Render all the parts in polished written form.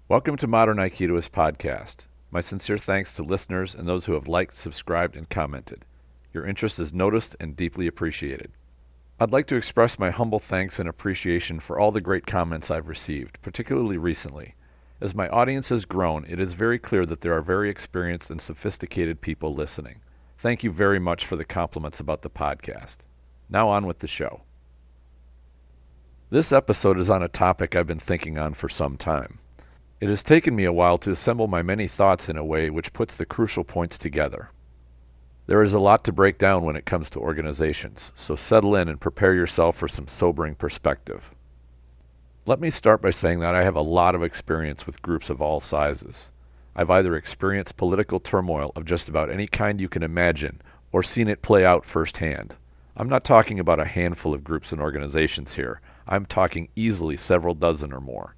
Welcome to Modern Aikidoist Podcast. My sincere thanks to listeners and those who have liked, subscribed, and commented. Your interest is noticed and deeply appreciated. I'd like to express my humble thanks and appreciation for all the great comments I've received, particularly recently. As my audience has grown, it is very clear that there are very experienced and sophisticated people listening. Thank you very much for the compliments about the podcast. Now on with the show. This episode is on a topic I've been thinking on for some time. It has taken me a while to assemble my many thoughts in a way which puts the crucial points together. There is a lot to break down when it comes to organizations, so settle in and prepare yourself for some sobering perspective. Let me start by saying that I have a lot of experience with groups of all sizes. I've either experienced political turmoil of just about any kind you can imagine, or seen it play out firsthand. I'm not talking about a handful of groups and organizations here. I'm talking easily several dozen or more.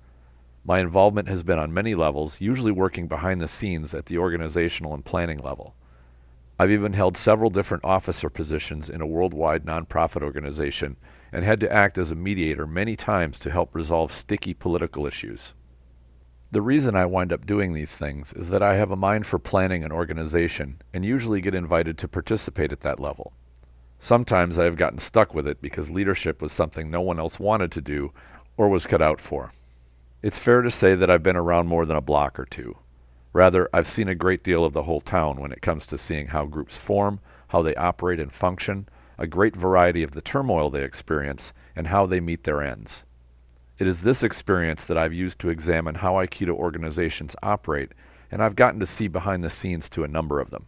My involvement has been on many levels, usually working behind the scenes at the organizational and planning level. I've even held several different officer positions in a worldwide nonprofit organization and had to act as a mediator many times to help resolve sticky political issues. The reason I wind up doing these things is that I have a mind for planning an organization and usually get invited to participate at that level. Sometimes I have gotten stuck with it because leadership was something no one else wanted to do or was cut out for. It's fair to say that I've been around more than a block or two. Rather, I've seen a great deal of the whole town when it comes to seeing how groups form, how they operate and function, a great variety of the turmoil they experience, and how they meet their ends. It is this experience that I've used to examine how Aikido organizations operate, and I've gotten to see behind the scenes to a number of them.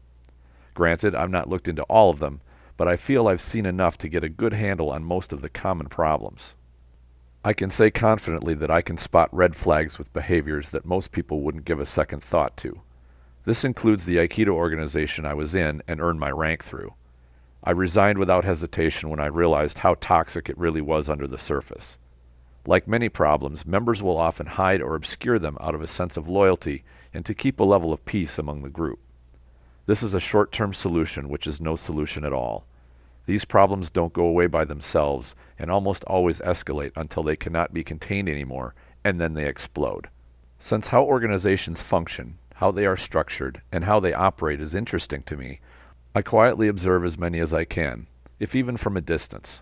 Granted, I've not looked into all of them, but I feel I've seen enough to get a good handle on most of the common problems. I can say confidently that I can spot red flags with behaviors that most people wouldn't give a second thought to. This includes the Aikido organization I was in and earned my rank through. I resigned without hesitation when I realized how toxic it really was under the surface. Like many problems, members will often hide or obscure them out of a sense of loyalty and to keep a level of peace among the group. This is a short-term solution, which is no solution at all. These problems don't go away by themselves and almost always escalate until they cannot be contained anymore, and then they explode. Since how organizations function, how they are structured, and how they operate is interesting to me, I quietly observe as many as I can, if even from a distance.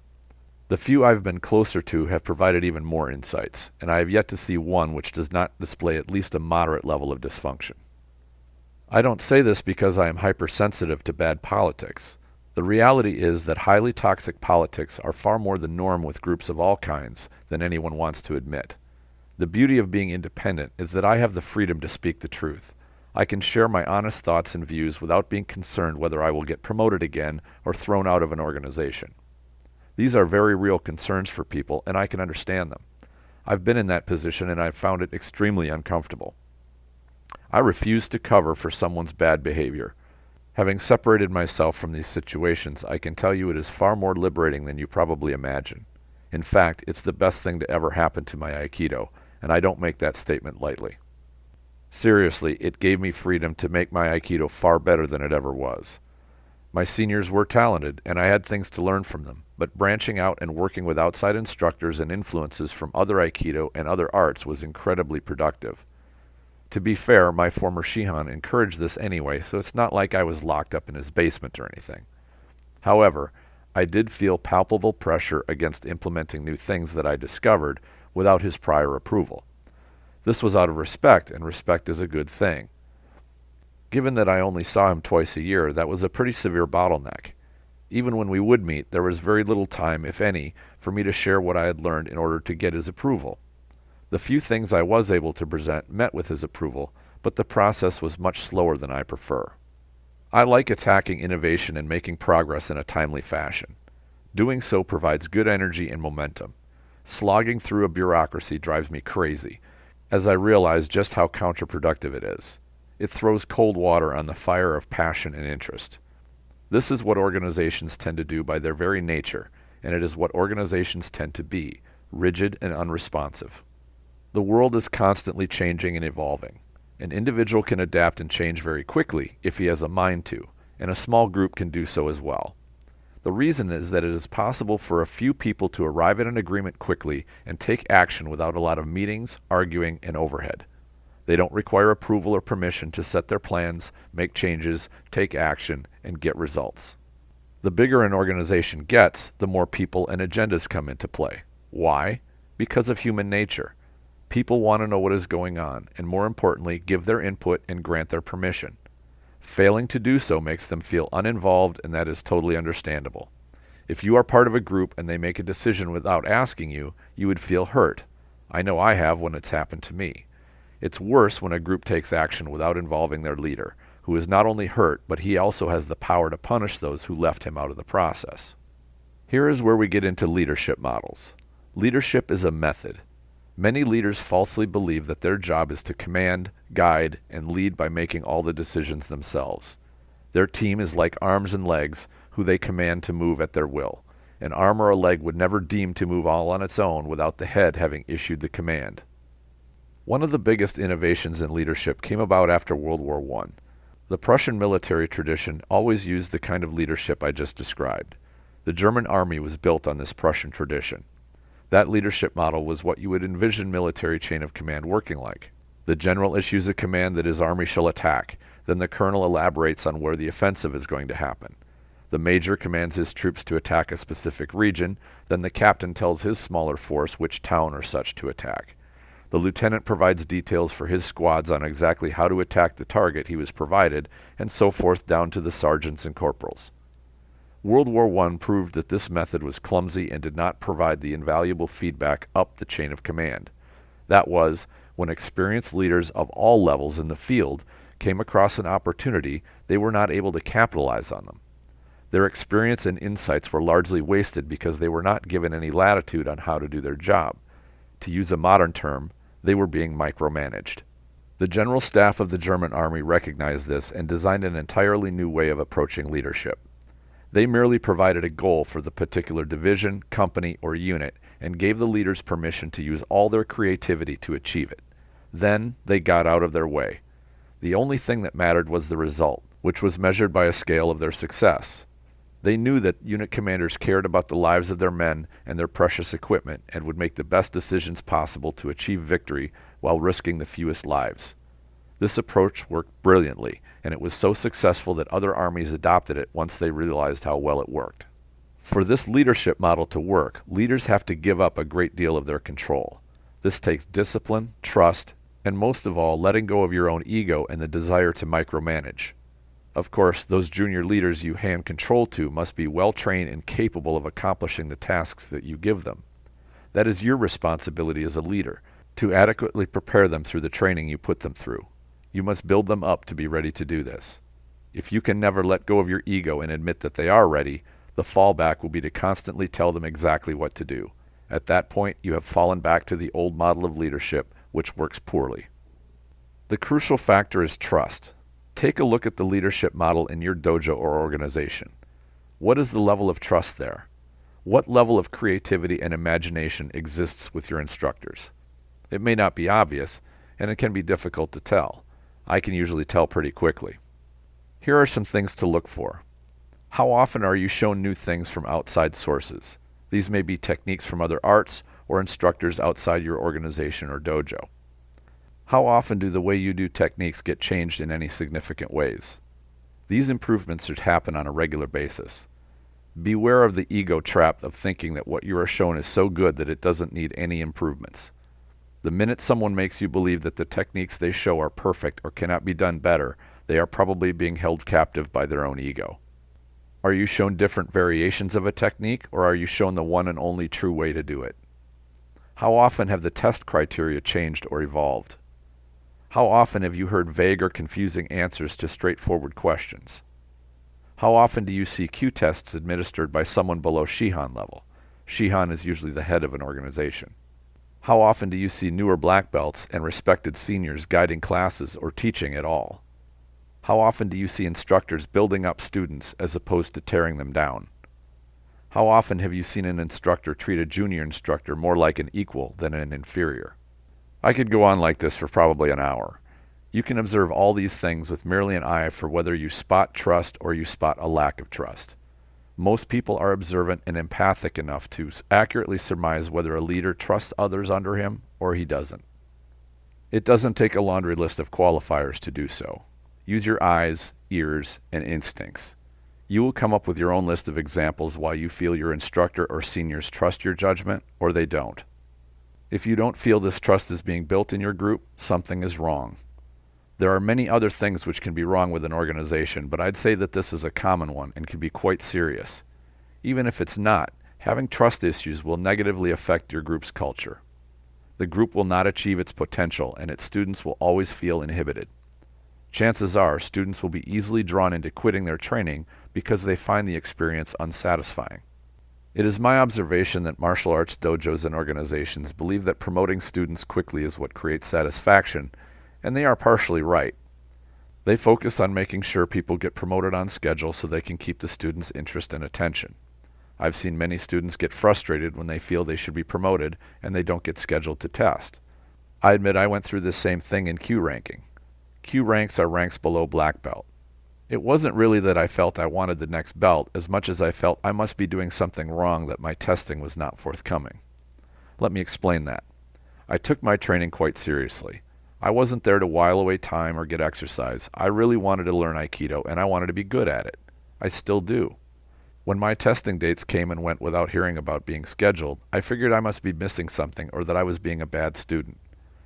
The few I've been closer to have provided even more insights, and I have yet to see one which does not display at least a moderate level of dysfunction. I don't say this because I am hypersensitive to bad politics. The reality is that highly toxic politics are far more the norm with groups of all kinds than anyone wants to admit. The beauty of being independent is that I have the freedom to speak the truth. I can share my honest thoughts and views without being concerned whether I will get promoted again or thrown out of an organization. These are very real concerns for people, and I can understand them. I've been in that position and I've found it extremely uncomfortable. I refuse to cover for someone's bad behavior. Having separated myself from these situations, I can tell you it is far more liberating than you probably imagine. In fact, it's the best thing to ever happen to my Aikido, and I don't make that statement lightly. Seriously, it gave me freedom to make my Aikido far better than it ever was. My seniors were talented, and I had things to learn from them, but branching out and working with outside instructors and influences from other Aikido and other arts was incredibly productive. To be fair, my former Shihan encouraged this anyway, so it's not like I was locked up in his basement or anything. However, I did feel palpable pressure against implementing new things that I discovered without his prior approval. This was out of respect, and respect is a good thing. Given that I only saw him twice a year, that was a pretty severe bottleneck. Even when we would meet, there was very little time, if any, for me to share what I had learned in order to get his approval. The few things I was able to present met with his approval, but the process was much slower than I prefer. I like attacking innovation and making progress in a timely fashion. Doing so provides good energy and momentum. Slogging through a bureaucracy drives me crazy, as I realize just how counterproductive it is. It throws cold water on the fire of passion and interest. This is what organizations tend to do by their very nature, and it is what organizations tend to be, rigid and unresponsive. The world is constantly changing and evolving. An individual can adapt and change very quickly if he has a mind to, and a small group can do so as well. The reason is that it is possible for a few people to arrive at an agreement quickly and take action without a lot of meetings, arguing, and overhead. They don't require approval or permission to set their plans, make changes, take action, and get results. The bigger an organization gets, the more people and agendas come into play. Why? Because of human nature. People want to know what is going on, and more importantly, give their input and grant their permission. Failing to do so makes them feel uninvolved, and that is totally understandable. If you are part of a group and they make a decision without asking you, you would feel hurt. I know I have when it's happened to me. It's worse when a group takes action without involving their leader, who is not only hurt, but he also has the power to punish those who left him out of the process. Here is where we get into leadership models. Leadership is a method. Many leaders falsely believe that their job is to command, guide, and lead by making all the decisions themselves. Their team is like arms and legs, who they command to move at their will. An arm or a leg would never deem to move all on its own without the head having issued the command. One of the biggest innovations in leadership came about after World War I. The Prussian military tradition always used the kind of leadership I just described. The German army was built on this Prussian tradition. That leadership model was what you would envision military chain of command working like. The general issues a command that his army shall attack. Then the colonel elaborates on where the offensive is going to happen. The major commands his troops to attack a specific region. Then the captain tells his smaller force which town or such to attack. The lieutenant provides details for his squads on exactly how to attack the target he was provided, and so forth down to the sergeants and corporals. World War I proved that this method was clumsy and did not provide the invaluable feedback up the chain of command. That was, when experienced leaders of all levels in the field came across an opportunity, they were not able to capitalize on them. Their experience and insights were largely wasted because they were not given any latitude on how to do their job. To use a modern term, they were being micromanaged. The general staff of the German army recognized this and designed an entirely new way of approaching leadership. They merely provided a goal for the particular division, company, or unit and gave the leaders permission to use all their creativity to achieve it. Then they got out of their way. The only thing that mattered was the result, which was measured by a scale of their success. They knew that unit commanders cared about the lives of their men and their precious equipment and would make the best decisions possible to achieve victory while risking the fewest lives. This approach worked brilliantly, and it was so successful that other armies adopted it once they realized how well it worked. For this leadership model to work, leaders have to give up a great deal of their control. This takes discipline, trust, and most of all, letting go of your own ego and the desire to micromanage. Of course, those junior leaders you hand control to must be well-trained and capable of accomplishing the tasks that you give them. That is your responsibility as a leader, to adequately prepare them through the training you put them through. You must build them up to be ready to do this. If you can never let go of your ego and admit that they are ready, the fallback will be to constantly tell them exactly what to do. At that point, you have fallen back to the old model of leadership, which works poorly. The crucial factor is trust. Take a look at the leadership model in your dojo or organization. What is the level of trust there? What level of creativity and imagination exists with your instructors? It may not be obvious, and it can be difficult to tell. I can usually tell pretty quickly. Here are some things to look for. How often are you shown new things from outside sources? These may be techniques from other arts or instructors outside your organization or dojo. How often do the way you do techniques get changed in any significant ways? These improvements should happen on a regular basis. Beware of the ego trap of thinking that what you are shown is so good that it doesn't need any improvements. The minute someone makes you believe that the techniques they show are perfect or cannot be done better, they are probably being held captive by their own ego. Are you shown different variations of a technique, or are you shown the one and only true way to do it? How often have the test criteria changed or evolved? How often have you heard vague or confusing answers to straightforward questions? How often do you see Q tests administered by someone below Shihan level? Shihan is usually the head of an organization. How often do you see newer black belts and respected seniors guiding classes or teaching at all? How often do you see instructors building up students as opposed to tearing them down? How often have you seen an instructor treat a junior instructor more like an equal than an inferior? I could go on like this for probably an hour. You can observe all these things with merely an eye for whether you spot trust or you spot a lack of trust. Most people are observant and empathic enough to accurately surmise whether a leader trusts others under him or he doesn't. It doesn't take a laundry list of qualifiers to do so. Use your eyes, ears, and instincts. You will come up with your own list of examples why you feel your instructor or seniors trust your judgment, or they don't. If you don't feel this trust is being built in your group, something is wrong. There are many other things which can be wrong with an organization, but I'd say that this is a common one and can be quite serious. Even if it's not, having trust issues will negatively affect your group's culture. The group will not achieve its potential, and its students will always feel inhibited. Chances are, students will be easily drawn into quitting their training because they find the experience unsatisfying. It is my observation that martial arts dojos and organizations believe that promoting students quickly is what creates satisfaction, and they are partially right. They focus on making sure people get promoted on schedule so they can keep the students' interest and attention. I've seen many students get frustrated when they feel they should be promoted and they don't get scheduled to test. I admit I went through this same thing in Q ranking. Q ranks are ranks below black belt. It wasn't really that I felt I wanted the next belt as much as I felt I must be doing something wrong that my testing was not forthcoming. Let me explain that. I took my training quite seriously. I wasn't there to while away time or get exercise. I really wanted to learn Aikido and I wanted to be good at it. I still do. When my testing dates came and went without hearing about being scheduled, I figured I must be missing something or that I was being a bad student.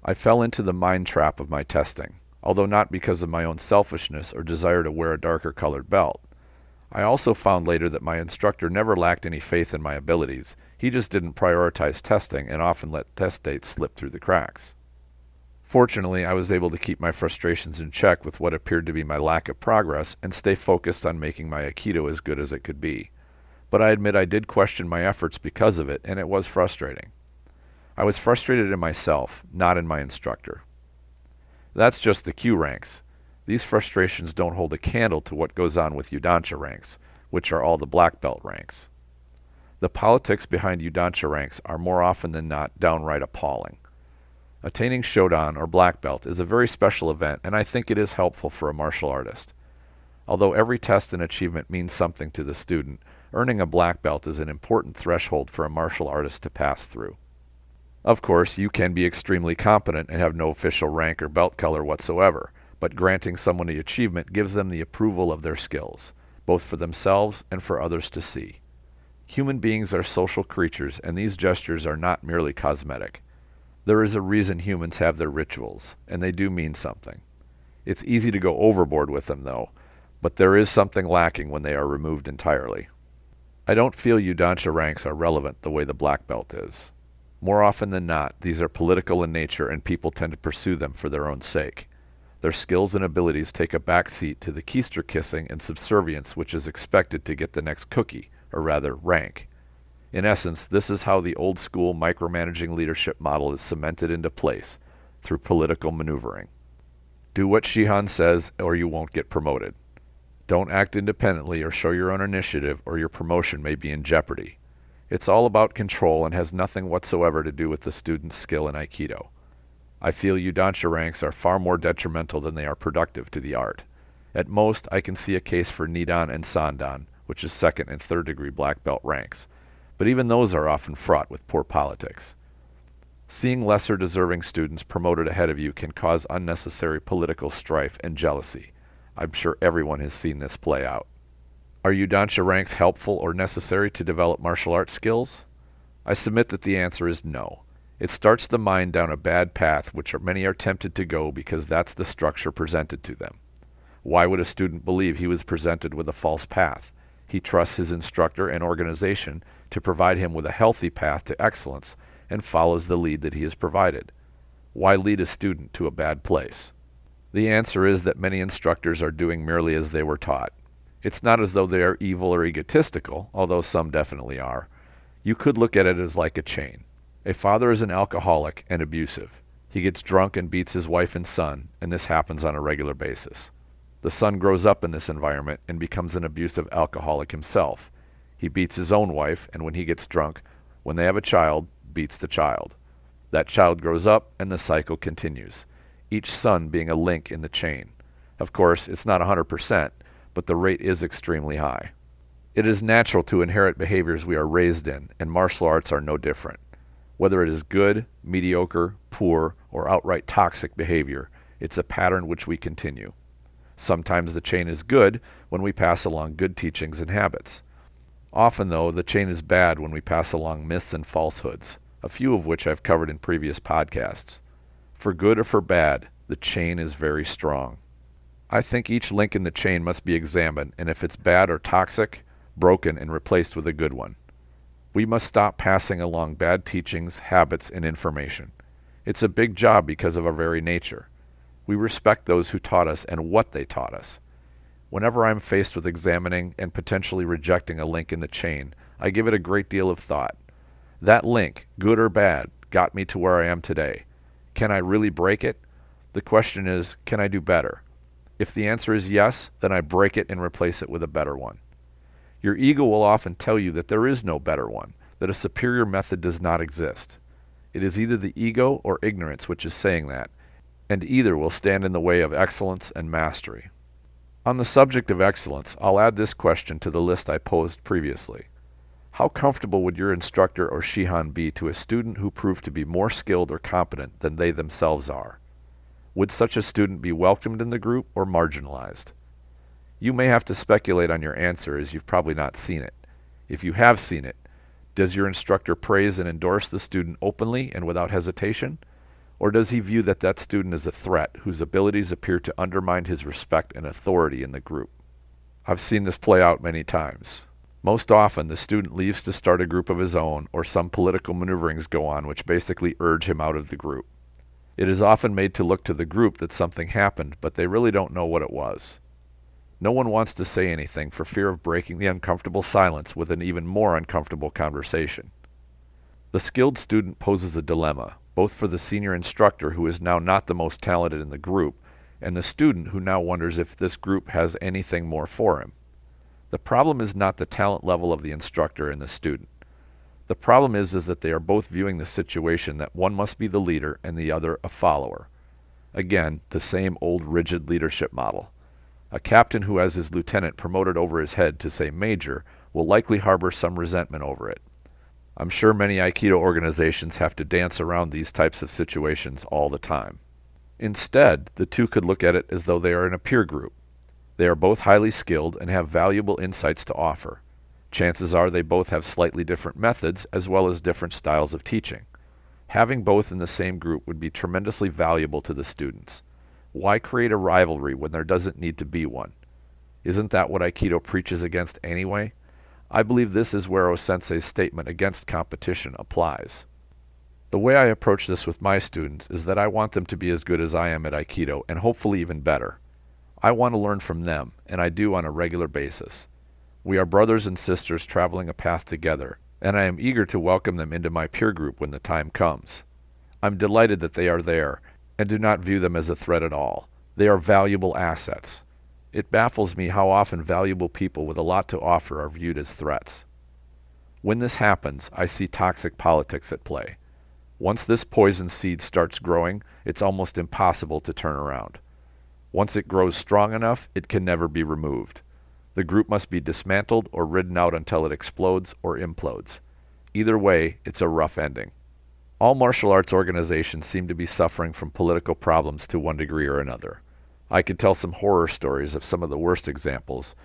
I fell into the mind trap of my testing, although not because of my own selfishness or desire to wear a darker colored belt. I also found later that my instructor never lacked any faith in my abilities. He just didn't prioritize testing and often let test dates slip through the cracks. Fortunately, I was able to keep my frustrations in check with what appeared to be my lack of progress and stay focused on making my Aikido as good as it could be. But I admit I did question my efforts because of it, and it was frustrating. I was frustrated in myself, not in my instructor. That's just the Q ranks. These frustrations don't hold a candle to what goes on with Udansha ranks, which are all the black belt ranks. The politics behind Udansha ranks are more often than not downright appalling. Attaining Shodan or black belt is a very special event, and I think it is helpful for a martial artist. Although every test and achievement means something to the student, earning a black belt is an important threshold for a martial artist to pass through. Of course, you can be extremely competent and have no official rank or belt color whatsoever, but granting someone the achievement gives them the approval of their skills, both for themselves and for others to see. Human beings are social creatures, and these gestures are not merely cosmetic. There is a reason humans have their rituals, and they do mean something. It's easy to go overboard with them, though, but there is something lacking when they are removed entirely. I don't feel Udansha ranks are relevant the way the black belt is. More often than not, these are political in nature and people tend to pursue them for their own sake. Their skills and abilities take a backseat to the keister kissing and subservience which is expected to get the next cookie, or rather, rank. In essence, this is how the old-school micromanaging leadership model is cemented into place, through political maneuvering. Do what Shihan says or you won't get promoted. Don't act independently or show your own initiative or your promotion may be in jeopardy. It's all about control and has nothing whatsoever to do with the student's skill in Aikido. I feel Udansha ranks are far more detrimental than they are productive to the art. At most, I can see a case for Nidan and Sandan, which is second and third degree black belt ranks, but even those are often fraught with poor politics. Seeing lesser deserving students promoted ahead of you can cause unnecessary political strife and jealousy. I'm sure everyone has seen this play out. Are Udansha ranks helpful or necessary to develop martial arts skills? I submit that the answer is no. It starts the mind down a bad path which many are tempted to go because that's the structure presented to them. Why would a student believe he was presented with a false path? He trusts his instructor and organization to provide him with a healthy path to excellence and follows the lead that he has provided. Why lead a student to a bad place? The answer is that many instructors are doing merely as they were taught. It's not as though they are evil or egotistical, although some definitely are. You could look at it as like a chain. A father is an alcoholic and abusive. He gets drunk and beats his wife and son, and this happens on a regular basis. The son grows up in this environment and becomes an abusive alcoholic himself. He beats his own wife, and when he gets drunk, when they have a child, beats the child. That child grows up, and the cycle continues, each son being a link in the chain. Of course, it's not 100%, but the rate is extremely high. It is natural to inherit behaviors we are raised in, and martial arts are no different. Whether it is good, mediocre, poor, or outright toxic behavior. It's a pattern which we continue. Sometimes the chain is good when we pass along good teachings and habits. Often, though, the chain is bad when we pass along myths and falsehoods, a few of which I've covered in previous podcasts. For good or for bad, the chain is very strong. I think each link in the chain must be examined, and if it's bad or toxic, broken and replaced with a good one. We must stop passing along bad teachings, habits, and information. It's a big job because of our very nature. We respect those who taught us and what they taught us. Whenever I'm faced with examining and potentially rejecting a link in the chain, I give it a great deal of thought. That link, good or bad, got me to where I am today. Can I really break it? The question is, can I do better? If the answer is yes, then I break it and replace it with a better one. Your ego will often tell you that there is no better one, that a superior method does not exist. It is either the ego or ignorance which is saying that, and either will stand in the way of excellence and mastery. On the subject of excellence, I'll add this question to the list I posed previously. How comfortable would your instructor or Shihan be to a student who proved to be more skilled or competent than they themselves are? Would such a student be welcomed in the group or marginalized? You may have to speculate on your answer as you've probably not seen it. If you have seen it, does your instructor praise and endorse the student openly and without hesitation? Or does he view that student as a threat whose abilities appear to undermine his respect and authority in the group? I've seen this play out many times. Most often, the student leaves to start a group of his own, or some political maneuverings go on which basically urge him out of the group. It is often made to look to the group that something happened, but they really don't know what it was. No one wants to say anything for fear of breaking the uncomfortable silence with an even more uncomfortable conversation. The skilled student poses a dilemma, both for the senior instructor who is now not the most talented in the group, and the student who now wonders if this group has anything more for him. The problem is not the talent level of the instructor and the student. The problem is that they are both viewing the situation that one must be the leader and the other a follower. Again, the same old rigid leadership model. A captain who has his lieutenant promoted over his head to say major will likely harbor some resentment over it. I'm sure many Aikido organizations have to dance around these types of situations all the time. Instead, the two could look at it as though they are in a peer group. They are both highly skilled and have valuable insights to offer. Chances are they both have slightly different methods as well as different styles of teaching. Having both in the same group would be tremendously valuable to the students. Why create a rivalry when there doesn't need to be one? Isn't that what Aikido preaches against anyway? I believe this is where O-sensei's statement against competition applies. The way I approach this with my students is that I want them to be as good as I am at Aikido, and hopefully even better. I want to learn from them, and I do on a regular basis. We are brothers and sisters traveling a path together, and I am eager to welcome them into my peer group when the time comes. I'm delighted that they are there, and do not view them as a threat at all. They are valuable assets. It baffles me how often valuable people with a lot to offer are viewed as threats. When this happens, I see toxic politics at play. Once this poison seed starts growing, it's almost impossible to turn around. Once it grows strong enough, it can never be removed. The group must be dismantled or ridden out until it explodes or implodes. Either way, it's a rough ending. All martial arts organizations seem to be suffering from political problems to one degree or another. I could tell some horror stories of some of the worst examples,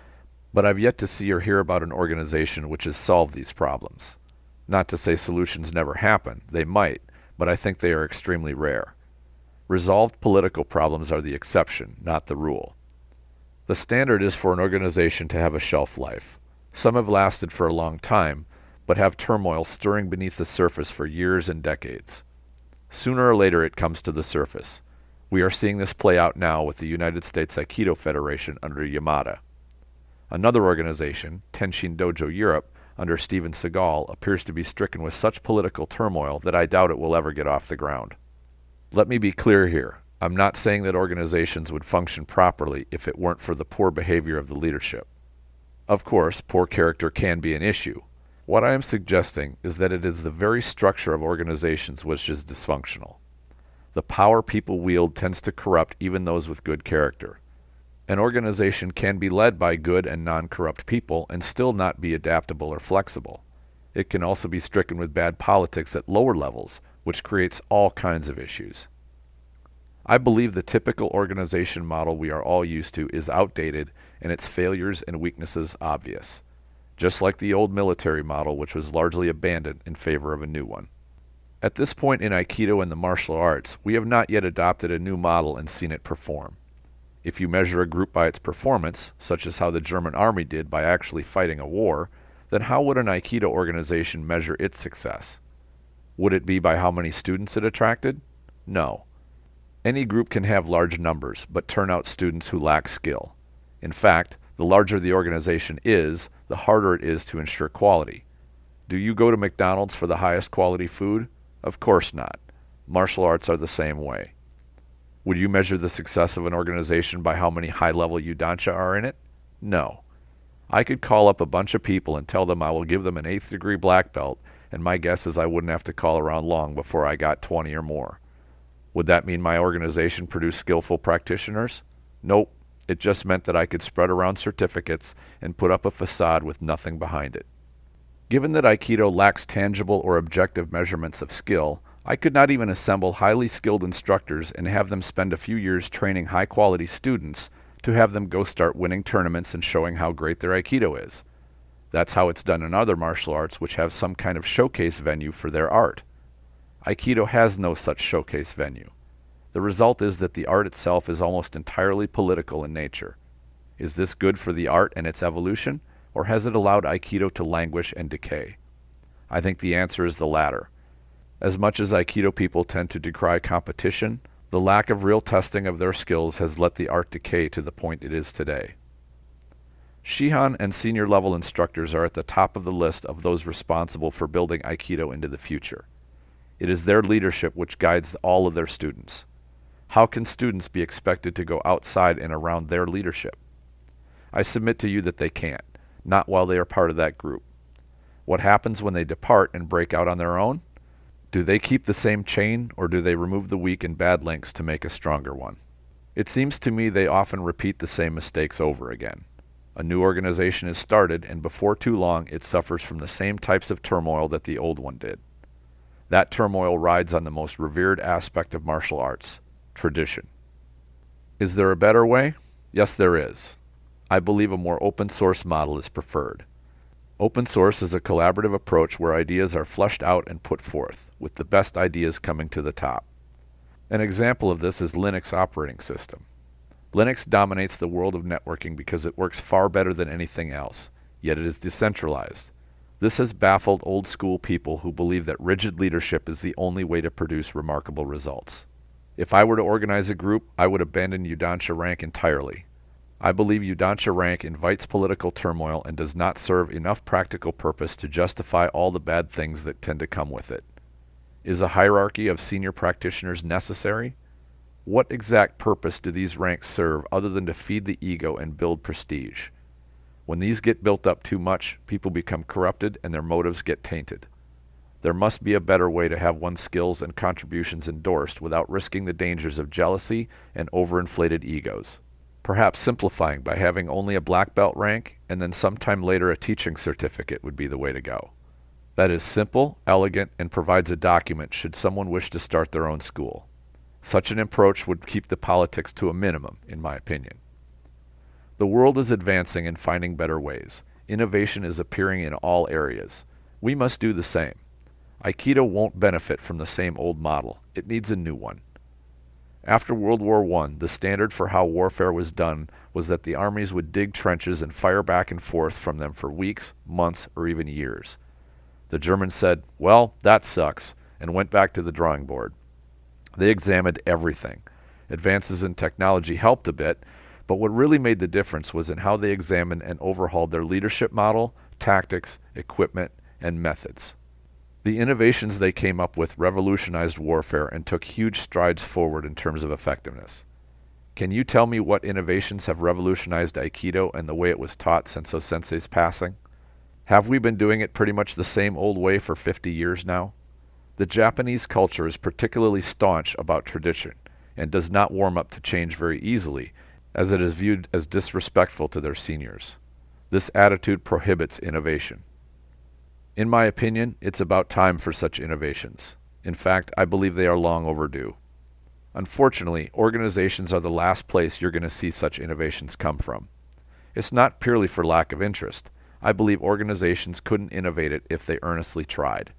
but I've yet to see or hear about an organization which has solved these problems. Not to say solutions never happen, they might, but I think they are extremely rare. Resolved political problems are the exception, not the rule. The standard is for an organization to have a shelf life. Some have lasted for a long time, but have turmoil stirring beneath the surface for years and decades. Sooner or later it comes to the surface. We are seeing this play out now with the United States Aikido Federation under Yamada. Another organization, Tenshin Dojo Europe, under Steven Seagal, appears to be stricken with such political turmoil that I doubt it will ever get off the ground. Let me be clear here. I'm not saying that organizations would function properly if it weren't for the poor behavior of the leadership. Of course, poor character can be an issue. What I am suggesting is that it is the very structure of organizations which is dysfunctional. The power people wield tends to corrupt even those with good character. An organization can be led by good and non-corrupt people and still not be adaptable or flexible. It can also be stricken with bad politics at lower levels, which creates all kinds of issues. I believe the typical organization model we are all used to is outdated and its failures and weaknesses obvious, just like the old military model, which was largely abandoned in favor of a new one. At this point in Aikido and the martial arts, we have not yet adopted a new model and seen it perform. If you measure a group by its performance, such as how the German army did by actually fighting a war, then how would an Aikido organization measure its success? Would it be by how many students it attracted? No. Any group can have large numbers, but turn out students who lack skill. In fact, the larger the organization is, the harder it is to ensure quality. Do you go to McDonald's for the highest quality food? Of course not. Martial arts are the same way. Would you measure the success of an organization by how many high-level Yudansha are in it? No. I could call up a bunch of people and tell them I will give them an 8th degree black belt, and my guess is I wouldn't have to call around long before I got 20 or more. Would that mean my organization produced skillful practitioners? Nope. It just meant that I could spread around certificates and put up a facade with nothing behind it. Given that Aikido lacks tangible or objective measurements of skill, I could not even assemble highly skilled instructors and have them spend a few years training high-quality students to have them go start winning tournaments and showing how great their Aikido is. That's how it's done in other martial arts which have some kind of showcase venue for their art. Aikido has no such showcase venue. The result is that the art itself is almost entirely political in nature. Is this good for the art and its evolution, or has it allowed Aikido to languish and decay? I think the answer is the latter. As much as Aikido people tend to decry competition, the lack of real testing of their skills has let the art decay to the point it is today. Shihan and senior level instructors are at the top of the list of those responsible for building Aikido into the future. It is their leadership which guides all of their students. How can students be expected to go outside and around their leadership? I submit to you that they can't, not while they are part of that group. What happens when they depart and break out on their own? Do they keep the same chain, or do they remove the weak and bad links to make a stronger one? It seems to me they often repeat the same mistakes over again. A new organization is started, and before too long it suffers from the same types of turmoil that the old one did. That turmoil rides on the most revered aspect of martial arts, tradition. Is there a better way? Yes, there is. I believe a more open source model is preferred. Open source is a collaborative approach where ideas are fleshed out and put forth, with the best ideas coming to the top. An example of this is Linux operating system. Linux dominates the world of networking because it works far better than anything else, yet it is decentralized. This has baffled old school people who believe that rigid leadership is the only way to produce remarkable results. If I were to organize a group, I would abandon Yudansha rank entirely. I believe Yudansha rank invites political turmoil and does not serve enough practical purpose to justify all the bad things that tend to come with it. Is a hierarchy of senior practitioners necessary? What exact purpose do these ranks serve other than to feed the ego and build prestige? When these get built up too much, people become corrupted and their motives get tainted. There must be a better way to have one's skills and contributions endorsed without risking the dangers of jealousy and overinflated egos. Perhaps simplifying by having only a black belt rank and then sometime later a teaching certificate would be the way to go. That is simple, elegant, and provides a document should someone wish to start their own school. Such an approach would keep the politics to a minimum, in my opinion. The world is advancing and finding better ways. Innovation is appearing in all areas. We must do the same. Aikido won't benefit from the same old model. It needs a new one. After World War I, the standard for how warfare was done was that the armies would dig trenches and fire back and forth from them for weeks, months, or even years. The Germans said, "Well, that sucks," and went back to the drawing board. They examined everything. Advances in technology helped a bit, but what really made the difference was in how they examined and overhauled their leadership model, tactics, equipment, and methods. The innovations they came up with revolutionized warfare and took huge strides forward in terms of effectiveness. Can you tell me what innovations have revolutionized Aikido and the way it was taught since Sensei's passing? Have we been doing it pretty much the same old way for 50 years now? The Japanese culture is particularly staunch about tradition and does not warm up to change very easily, as it is viewed as disrespectful to their seniors. This attitude prohibits innovation. In my opinion, it's about time for such innovations. In fact, I believe they are long overdue. Unfortunately, organizations are the last place you're going to see such innovations come from. It's not purely for lack of interest. I believe organizations couldn't innovate it if they earnestly tried.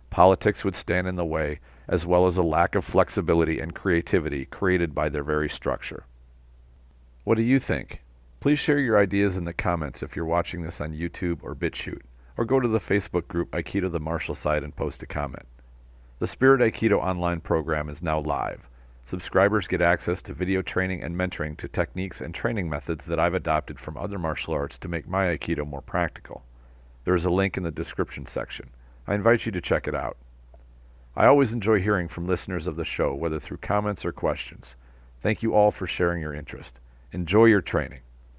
Politics would stand in the way, as well as a lack of flexibility and creativity created by their very structure. What do you think? Please share your ideas in the comments if you're watching this on YouTube or BitChute, or go to the Facebook group Aikido the Martial Side and post a comment. The Spirit Aikido Online program is now live. Subscribers get access to video training and mentoring to techniques and training methods that I've adopted from other martial arts to make my Aikido more practical. There is a link in the description section. I invite you to check it out. I always enjoy hearing from listeners of the show, whether through comments or questions. Thank you all for sharing your interest. Enjoy your training.